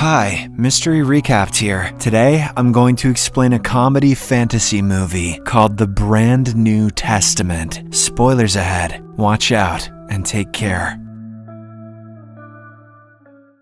Hi, Mystery Recapped here. Today, I'm going to explain a comedy fantasy movie called The Brand New Testament. Spoilers ahead. Watch out and take care.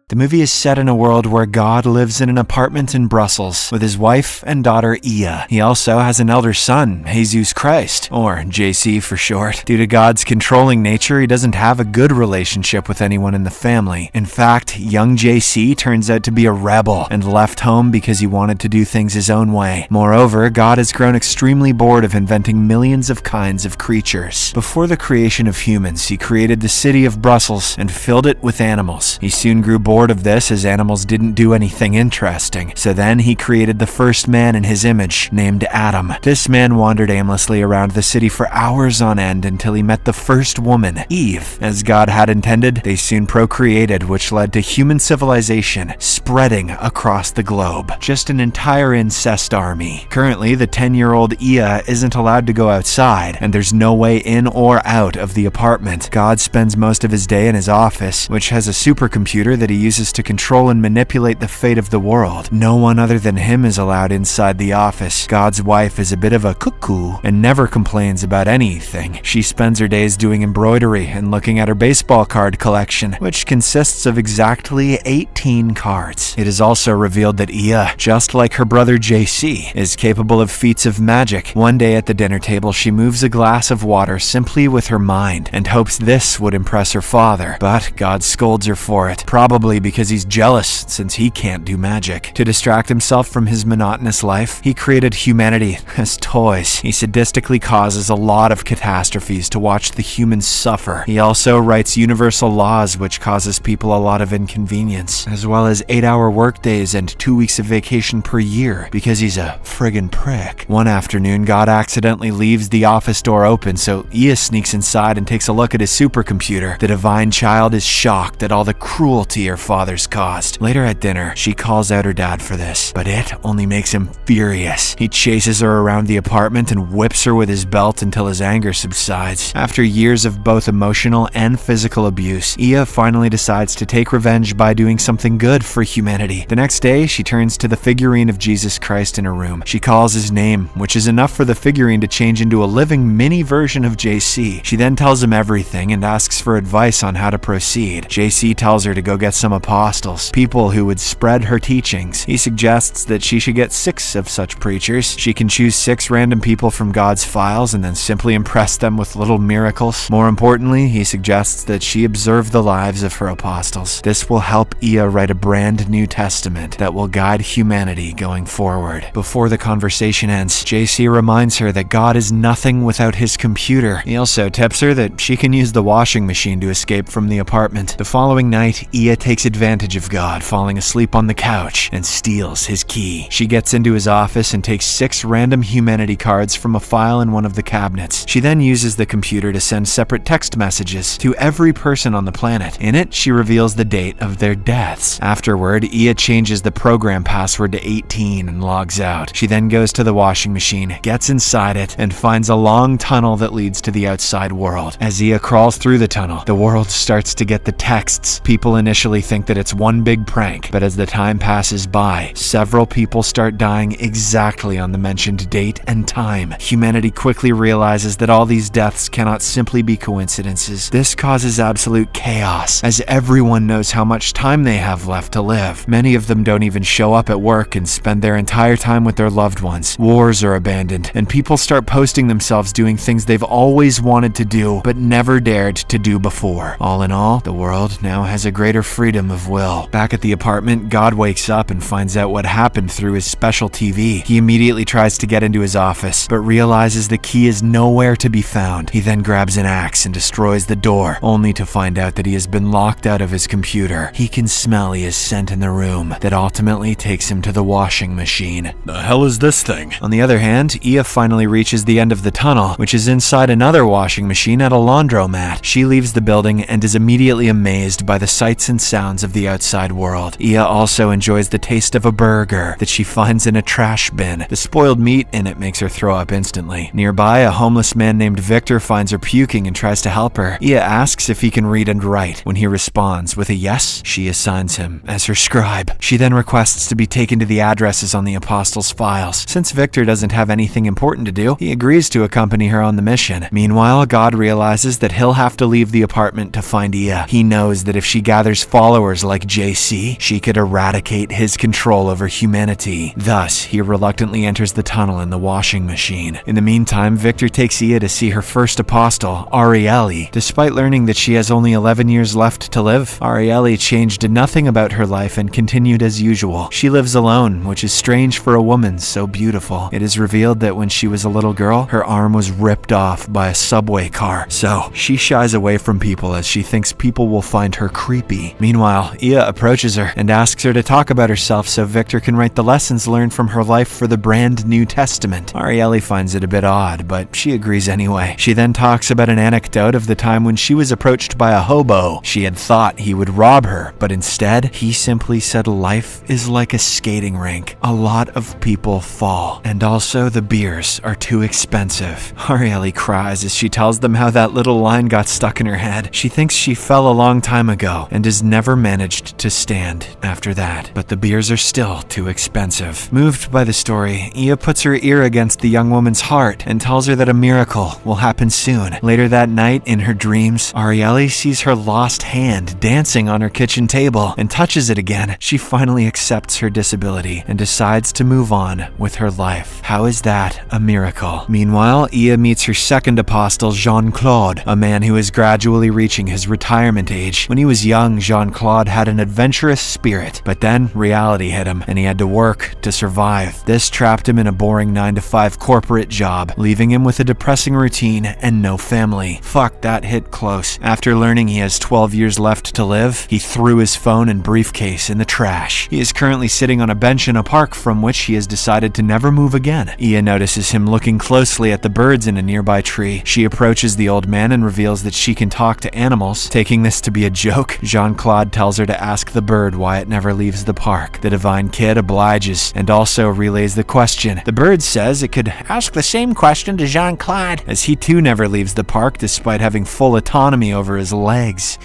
The movie is set in a world where God lives in an apartment in Brussels with his wife and daughter Ia. He also has an elder son, Jesus Christ, or JC for short. Due to God's controlling nature, he doesn't have a good relationship with anyone in the family. In fact, young JC turns out to be a rebel and left home because he wanted to do things his own way. Moreover, God has grown extremely bored of inventing millions of kinds of creatures. Before the creation of humans, he created the city of Brussels and filled it with animals. He soon grew bored of this as animals didn't do anything interesting. So then he created the first man in his image, named Adam. This man wandered aimlessly around the city for hours on end until he met the first woman, Eve. As God had intended, they soon procreated, which led to human civilization spreading across the globe. Just an entire incest army. Currently, the 10-year-old Ia isn't allowed to go outside, and there's no way in or out of the apartment. God spends most of his day in his office, which has a supercomputer that he uses to control and manipulate the fate of the world. No one other than him is allowed inside the office. God's wife is a bit of a cuckoo and never complains about anything. She spends her days doing embroidery and looking at her baseball card collection, which consists of exactly 18 cards. It is also revealed that Ia, just like her brother JC, is capable of feats of magic. One day at the dinner table, she moves a glass of water simply with her mind and hopes this would impress her father, but God scolds her for it, probably because he's jealous since he can't do magic. To distract himself from his monotonous life, he created humanity as toys. He sadistically causes a lot of catastrophes to watch the humans suffer. He also writes universal laws which causes people a lot of inconvenience, as well as 8-hour workdays and 2 weeks of vacation per year because he's a friggin' prick. One afternoon, God accidentally leaves the office door open, so Ia sneaks inside and takes a look at his supercomputer. The divine child is shocked at all the cruelty her father's caused. Later at dinner, she calls out her dad for this, but it only makes him furious. He chases her around the apartment and whips her with his belt until his anger subsides. After years of both emotional and physical abuse, Ia finally decides to take revenge by doing something good for humanity. The next day, she turns to the figurine of Jesus Christ in her room. She calls his name, which is enough for the figurine to change into a living mini version of JC. She then tells him everything and asks for advice on how to proceed. JC tells her to go get some apostles, people who would spread her teachings. He suggests that she should get 6 of such preachers. She can choose 6 random people from God's files and then simply impress them with little miracles. More importantly, he suggests that she observe the lives of her apostles. This will help Ia write a brand new testament that will guide humanity going forward. Before the conversation ends, JC reminds her that God is nothing without his computer. He also tips her that she can use the washing machine to escape from the apartment. The following night, Ia takes advantage of God, falling asleep on the couch, and steals his key. She gets into his office and takes 6 random humanity cards from a file in one of the cabinets. She then uses the computer to send separate text messages to every person on the planet. In it, she reveals the date of their deaths. Afterward, Ia changes the program password to 18 and logs out. She then goes to the washing machine, gets inside it, and finds a long tunnel that leads to the outside world. As Ia crawls through the tunnel, the world starts to get the texts. People initially think that it's one big prank, but as the time passes by, several people start dying exactly on the mentioned date and time. Humanity quickly realizes that all these deaths cannot simply be coincidences. This causes absolute chaos, as everyone knows how much time they have left to live. Many of them don't even show up at work and spend their entire time with their loved ones. Wars are abandoned, and people start posting themselves doing things they've always wanted to do, but never dared to do before. All in all, the world now has a greater freedom of will. Back at the apartment, God wakes up and finds out what happened through his special TV. He immediately tries to get into his office, but realizes the key is nowhere to be found. He then grabs an axe and destroys the door, only to find out that he has been locked out of his computer. He can smell his scent in the room that ultimately takes him to the washing machine. The hell is this thing? On the other hand, Ia finally reaches the end of the tunnel, which is inside another washing machine at a laundromat. She leaves the building and is immediately amazed by the sights and sounds sounds of the outside world. Ia also enjoys the taste of a burger that she finds in a trash bin. The spoiled meat in it makes her throw up instantly. Nearby, a homeless man named Victor finds her puking and tries to help her. Ia asks if he can read and write. When he responds with a yes, she assigns him as her scribe. She then requests to be taken to the addresses on the apostles' files. Since Victor doesn't have anything important to do, he agrees to accompany her on the mission. Meanwhile, God realizes that he'll have to leave the apartment to find Ia. He knows that if she gathers followers like JC, she could eradicate his control over humanity. Thus, he reluctantly enters the tunnel in the washing machine. In the meantime, Victor takes Ia to see her first apostle, Arielle. Despite learning that she has only 11 years left to live, Arielle changed nothing about her life and continued as usual. She lives alone, which is strange for a woman so beautiful. It is revealed that when she was a little girl, her arm was ripped off by a subway car, so she shies away from people as she thinks people will find her creepy. Meanwhile, Ia approaches her and asks her to talk about herself so Victor can write the lessons learned from her life for the brand new testament. Arielle finds it a bit odd, but she agrees anyway. She then talks about an anecdote of the time when she was approached by a hobo. She had thought he would rob her, but instead, he simply said life is like a skating rink. A lot of people fall, and also the beers are too expensive. Arielle cries as she tells them how that little line got stuck in her head. She thinks she fell a long time ago and has never managed to stand after that, but the beers are still too expensive. Moved by the story, Ia puts her ear against the young woman's heart and tells her that a miracle will happen soon. Later that night, in her dreams, Arielle sees her lost hand dancing on her kitchen table and touches it again. She finally accepts her disability and decides to move on with her life. How is that a miracle? Meanwhile, Ia meets her second apostle, Jean-Claude, a man who is gradually reaching his retirement age. When he was young, Jean-Claude had an adventurous spirit, but then reality hit him and he had to work to survive. This trapped him in a boring 9-to-5 corporate job, leaving him with a depressing routine and no family. Fuck, that hit close. After learning he has 12 years left to live, he threw his phone and briefcase in the trash. He is currently sitting on a bench in a park from which he has decided to never move again. Ia notices him looking closely at the birds in a nearby tree. She approaches the old man and reveals that she can talk to animals. Taking this to be a joke, Jean-Claude tells her to ask the bird why it never leaves the park. The divine kid obliges and also relays the question. The bird says it could ask the same question to Jean-Claude, as he too never leaves the park despite having full autonomy over his legs.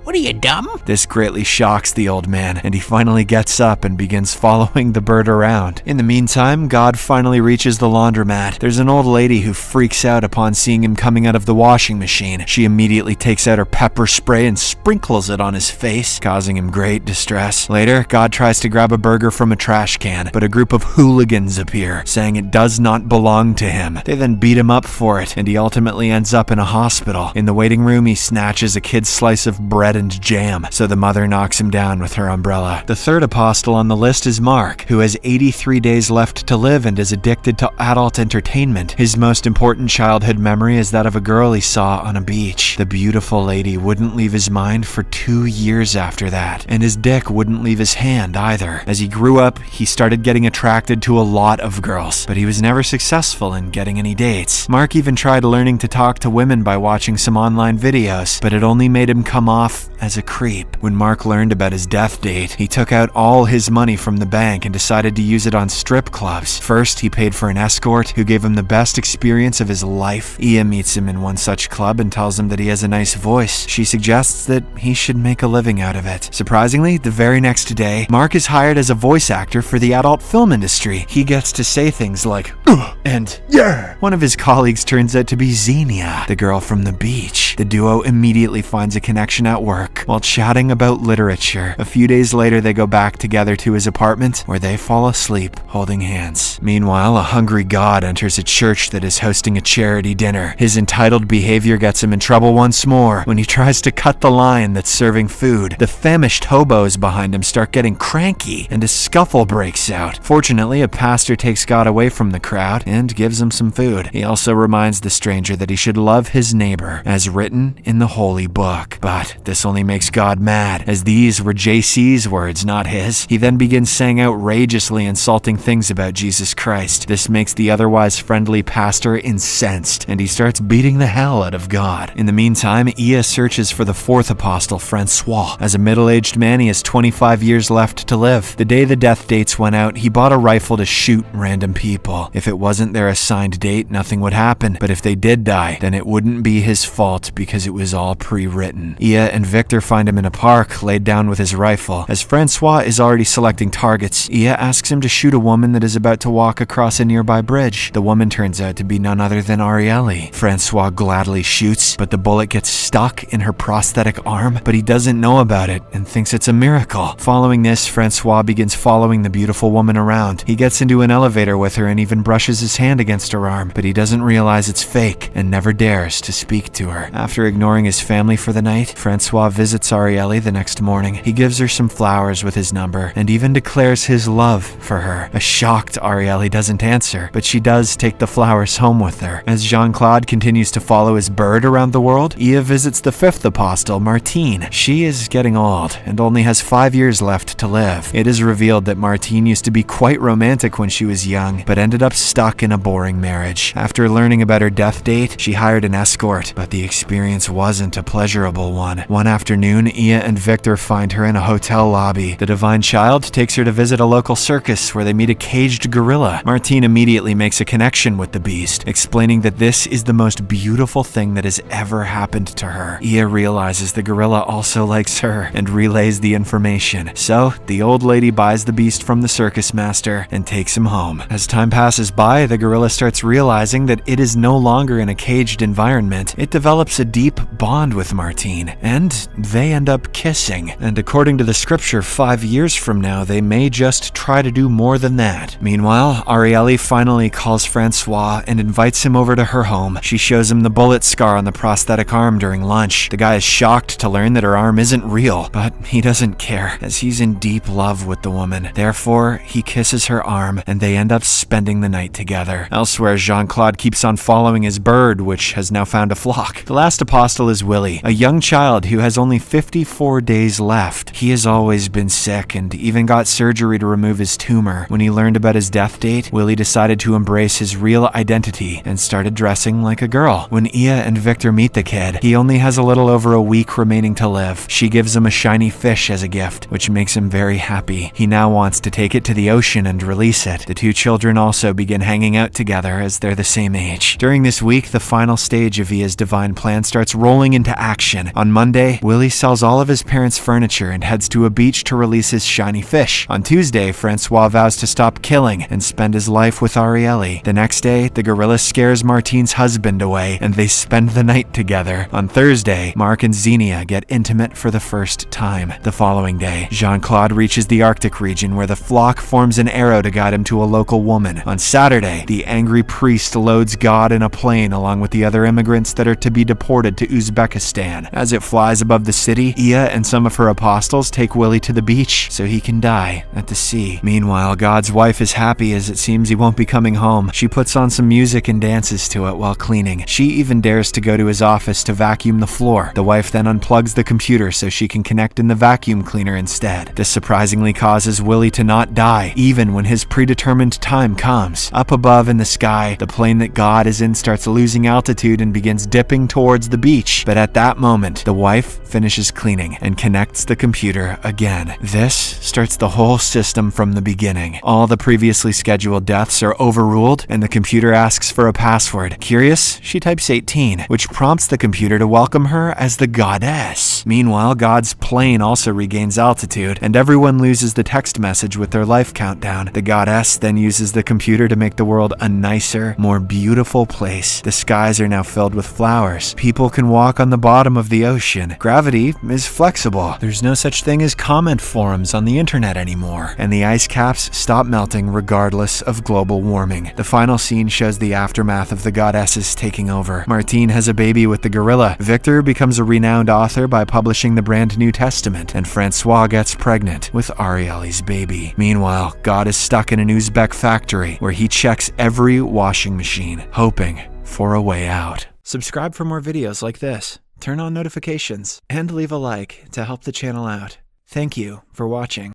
What are you, dumb? This greatly shocks the old man, and he finally gets up and begins following the bird around. In the meantime, God finally reaches the laundromat. There's an old lady who freaks out upon seeing him coming out of the washing machine. She immediately takes out her pepper spray and sprinkles it on his face, causing him great distress. Later, God tries to grab a burger from a trash can, but a group of hooligans appear, saying it does not belong to him. They then beat him up for it, and he ultimately ends up in a hospital. In the waiting room, he snatches a kid's slice of bread and jam, so the mother knocks him down with her umbrella. The third apostle on the list is Mark, who has 83 days left to live and is addicted to adult entertainment. His most important childhood memory is that of a girl he saw on a beach. The beautiful lady wouldn't leave his mind for 2 years after that, and his dick wouldn't leave his hand either. As he grew up, he started getting attracted to a lot of girls, but he was never successful in getting any dates. Mark even tried learning to talk to women by watching some online videos, but it only made him come off as a creep. When Mark learned about his death date, he took out all his money from the bank and decided to use it on strip clubs. First, he paid for an escort who gave him the best experience of his life. Ia meets him in one such club and tells him that he has a nice voice. She suggests that he should make a living out of it. Surprisingly, the very next day, Mark is hired as a voice actor for the adult film industry. He gets to say things like, "Ugh," and "yeah." One of his colleagues turns out to be Xenia, the girl from the beach. The duo immediately finds a connection at work. While chatting about literature, a few days later they go back together to his apartment where they fall asleep holding hands. Meanwhile, a hungry God enters a church that is hosting a charity dinner. His entitled behavior gets him in trouble once more when he tries to cut the line that's serving food. The famished hobos behind him start getting cranky and a scuffle breaks out. Fortunately, a pastor takes God away from the crowd and gives him some food. He also reminds the stranger that he should love his neighbor as written in the holy book. But this This only makes God mad, as these were JC's words, not his. He then begins saying outrageously insulting things about Jesus Christ. This makes the otherwise friendly pastor incensed, and he starts beating the hell out of God. In the meantime, Iya searches for the fourth apostle, Francois. As a middle-aged man, he has 25 years left to live. The day the death dates went out, he bought a rifle to shoot random people. If it wasn't their assigned date, nothing would happen. But if they did die, then it wouldn't be his fault because it was all pre-written. Iya and Victor find him in a park, laid down with his rifle. As Francois is already selecting targets, Iya asks him to shoot a woman that is about to walk across a nearby bridge. The woman turns out to be none other than Arielle. Francois gladly shoots, but the bullet gets stuck in her prosthetic arm, but he doesn't know about it and thinks it's a miracle. Following this, Francois begins following the beautiful woman around. He gets into an elevator with her and even brushes his hand against her arm, but he doesn't realize it's fake and never dares to speak to her. After ignoring his family for the night, Francois visits Arielle the next morning. He gives her some flowers with his number and even declares his love for her. A shocked Arielle doesn't answer, but she does take the flowers home with her. As Jean-Claude continues to follow his bird around the world, Iya visits the fifth apostle, Martine. She is getting old and only has 5 years left to live. It is revealed that Martine used to be quite romantic when she was young, but ended up stuck in a boring marriage. After learning about her death date, she hired an escort, but the experience wasn't a pleasurable one. One afternoon, Iya and Victor find her in a hotel lobby. The divine child takes her to visit a local circus where they meet a caged gorilla. Martine immediately makes a connection with the beast, explaining that this is the most beautiful thing that has ever happened to her. Iya realizes the gorilla also likes her and relays the information. So, the old lady buys the beast from the circus master and takes him home. As time passes by, the gorilla starts realizing that it is no longer in a caged environment. It develops a deep bond with Martine, and they end up kissing. And according to the scripture, 5 years from now, they may just try to do more than that. Meanwhile, Arielle finally calls Francois and invites him over to her home. She shows him the bullet scar on the prosthetic arm during lunch. The guy is shocked to learn that her arm isn't real, but he doesn't care, as he's in deep love with the woman. Therefore, he kisses her arm, and they end up spending the night together. Elsewhere, Jean-Claude keeps on following his bird, which has now found a flock. The last apostle is Willie, a young child who has only 54 days left. He has always been sick and even got surgery to remove his tumor. When he learned about his death date, Willie decided to embrace his real identity and started dressing like a girl. When Iya and Victor meet the kid, he only has a little over a week remaining to live. She gives him a shiny fish as a gift, which makes him very happy. He now wants to take it to the ocean and release it. The two children also begin hanging out together as they're the same age. During this week, the final stage of Iya's divine plan starts rolling into action. On Monday, Willie sells all of his parents' furniture and heads to a beach to release his shiny fish. On Tuesday, Francois vows to stop killing and spend his life with Arielle. The next day, the gorilla scares Martine's husband away, and they spend the night together. On Thursday, Mark and Xenia get intimate for the first time. The following day, Jean-Claude reaches the Arctic region where the flock forms an arrow to guide him to a local woman. On Saturday, the angry priest loads God in a plane along with the other immigrants that are to be deported to Uzbekistan. As it flies above the city, Iya and some of her apostles take Willie to the beach so he can die at the sea. Meanwhile, God's wife is happy as it seems he won't be coming home. She puts on some music and dances to it while cleaning. She even dares to go to his office to vacuum the floor. The wife then unplugs the computer so she can connect in the vacuum cleaner instead. This surprisingly causes Willie to not die, even when his predetermined time comes. Up above in the sky, the plane that God is in starts losing altitude and begins dipping towards the beach. But at that moment, the wife finishes cleaning and connects the computer again. This starts the whole system from the beginning. All the previously scheduled deaths are overruled, and the computer asks for a password. Curious, she types 18, which prompts the computer to welcome her as the goddess. Meanwhile, God's plane also regains altitude, and everyone loses the text message with their life countdown. The goddess then uses the computer to make the world a nicer, more beautiful place. The skies are now filled with flowers. People can walk on the bottom of the ocean. Gravity is flexible. There's no such thing as comment forums on the internet anymore, and the ice caps stop melting regardless of global warming. The final scene shows the aftermath of the goddesses taking over. Martine has a baby with the gorilla. Victor becomes a renowned author by publishing the brand New Testament, and Francois gets pregnant with Arielle's baby. Meanwhile, God is stuck in an Uzbek factory where he checks every washing machine, hoping for a way out. Subscribe for more videos like this. turn on notifications, and leave a like to help the channel out. Thank you for watching.